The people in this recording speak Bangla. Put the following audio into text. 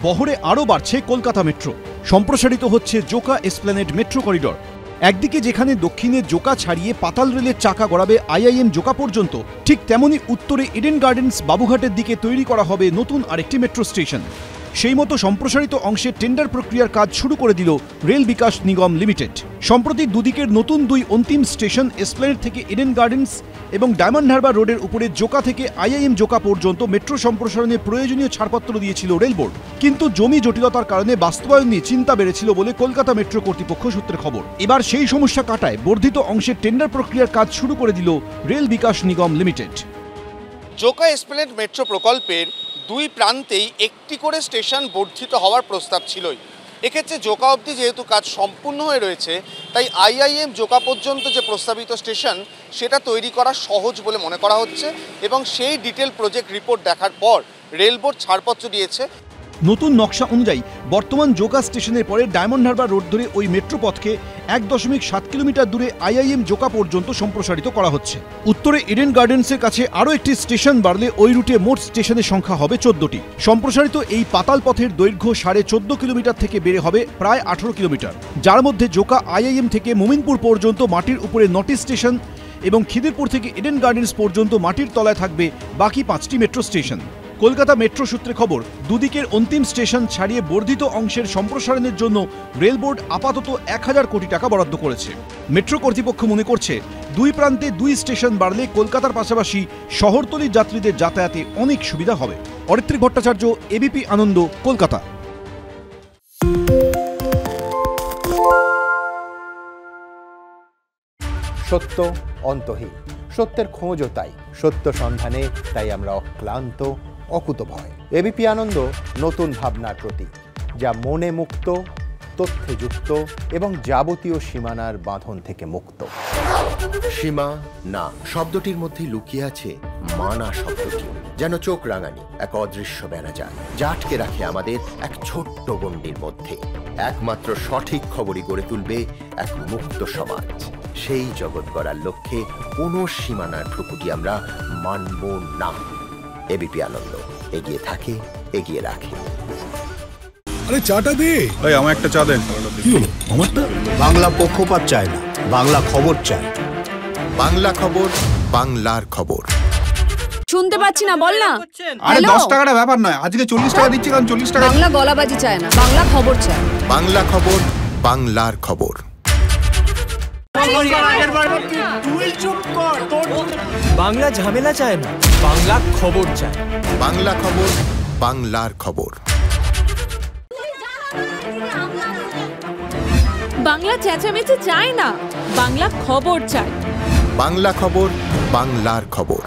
বহরে আরও বাড়ছে কলকাতা মেট্রো। সম্প্রসারিত হচ্ছে জোকা এসপ্ল্যানেড মেট্রো করিডর। একদিকে যেখানে দক্ষিণে জোকা ছাড়িয়ে পাতাল রেলের চাকা গড়াবে আইআইএম জোকা পর্যন্ত, ঠিক তেমনি উত্তরে ইডেন গার্ডেন্স বাবুঘাটের দিকে তৈরি করা হবে নতুন আরেকটি মেট্রো স্টেশন। সেই মতো সম্প্রসারিত অংশে টেন্ডার প্রক্রিয়ার কাজ শুরু করে দিল রেল বিকাশ নিগম লিমিটেড। সম্প্রতি দুদিকের নতুন দুই অন্তিম স্টেশন এসপ্ল্যানেড থেকে ইডেন গার্ডেন্স এবং ডায়মন্ড হারবার রোডের উপরে জোকা থেকে আইআইএম জোকা পর্যন্ত মেট্রো সম্প্রসারণে প্রয়োজনীয় ছাড়পত্র দিয়েছিল রেল বোর্ড। কিন্তু জমি জটিলতার কারণে বাস্তবায়ন নিয়ে চিন্তা বেড়েছিল বলে কলকাতা মেট্রো কর্তৃপক্ষ সূত্রে খবর। এবার সেই সমস্যা কাটায় বর্ধিত অংশে টেন্ডার প্রক্রিয়ার কাজ শুরু করে দিল rail Vikas Nigam limited. Joka Esplanade metro প্রকল্পের দুই প্রান্তেই একটি করে স্টেশন বর্ধিত হওয়ার প্রস্তাব ছিলই। এক্ষেত্রে জোকা অবধি যেহেতু কাজ সম্পূর্ণ হয়ে রয়েছে, তাই আইআইএম জোকা পর্যন্ত যে প্রস্তাবিত স্টেশন সেটা তৈরি করা সহজ বলে মনে করা হচ্ছে এবং সেই ডিটেল প্রজেক্ট রিপোর্ট দেখার পর রেল বোর্ড ছাড়পত্র দিয়েছে। নতুন নকশা অনুযায়ী বর্তমান জোকা স্টেশনের পরে ডায়মন্ড হারবার রোড ধরে ওই মেট্রো পথকে 1.7 কিলোমিটার দূরে আইআইএম জোকা পর্যন্ত সম্প্রসারিত করা হচ্ছে। উত্তরে ইডেন গার্ডেন্সের কাছে আরও একটি স্টেশন বাড়লে ওই রুটে মোট স্টেশনের সংখ্যা হবে 14টি। সম্প্রসারিত এই পাতাল পথের দৈর্ঘ্য 14.5 কিলোমিটার থেকে বেড়ে হবে প্রায় 18 কিলোমিটার, যার মধ্যে জোকা আইআইএম থেকে মোমিনপুর পর্যন্ত মাটির উপরে 9টি স্টেশন এবং খিদিরপুর থেকে ইডেন গার্ডেন্স পর্যন্ত মাটির তলায় থাকবে বাকি 5টি মেট্রো স্টেশন। কলকাতা মেট্রো সূত্রে খবর, দুদিকের অন্তিম স্টেশন ছাড়িয়ে বর্ধিত অংশের সম্প্রসারণের জন্য রেল বোর্ড আপাতত 1000 কোটি টাকা বরাদ্দ করেছে। মেট্রো কর্তৃপক্ষ মনে করছে দুই প্রান্তে দুই স্টেশন বাড়লে কলকাতার পাশাপাশি শহরতলির যাত্রীদের যাতায়াতে অনেক সুবিধা হবে। অরিত্রিক ভট্টাচার্য, এবিপি আনন্দ, কলকাতা। সত্য অন্তহীন, সত্যের খোঁজও তাই, সত্য সন্ধানে তাই আমরা অক্লান্ত, অকুতভয়। এবিপি আনন্দ নতুন ভাবনার প্রতীক, যা মনে মুক্ত, তথ্যে যুক্ত এবং যাবতীয় সীমানার বাঁধন থেকে মুক্ত। সীমা না শব্দটির মধ্যে লুকিয়ে আছে মানা শব্দটি, যেন চোখ রাঙানি এক অদৃশ্য বেড়াজাল, যা আটকে রাখে আমাদের এক ছোট্ট গণ্ডির মধ্যে। একমাত্র সঠিক খবরই গড়ে তুলবে এক মুক্ত সমাজ। সেই জগৎ গড়ার লক্ষ্যে কোনো সীমানার ঠুকুটি আমরা মানব না। এবিপি আনন্দ এগিয়ে থাকে, এগিয়ে রাখে। আরে চাটা দে ভাই, আমার একটা চা দেন। কি হলো আমারটা? বাংলা পক্ষপাত চায় না, বাংলা খবর চায়। বাংলা খবর, বাংলার খবর। শুনতে পাচ্ছি না, বল না। আরে 10 টাকাটা ব্যাপার নয়, আজকে 40 টাকা দিচ্ছি, কারণ 40 টাকা। বাংলা গলাবাজি চায় না, বাংলা খবর চায়। বাংলা খবর, বাংলার খবর। বাংলা ঝামেলা চায় না, বাংলা খবর চায়। বাংলা খবর, বাংলার খবর। বাংলা চেঁচামেচি চায় না, বাংলা খবর চায়। বাংলা খবর, বাংলার খবর।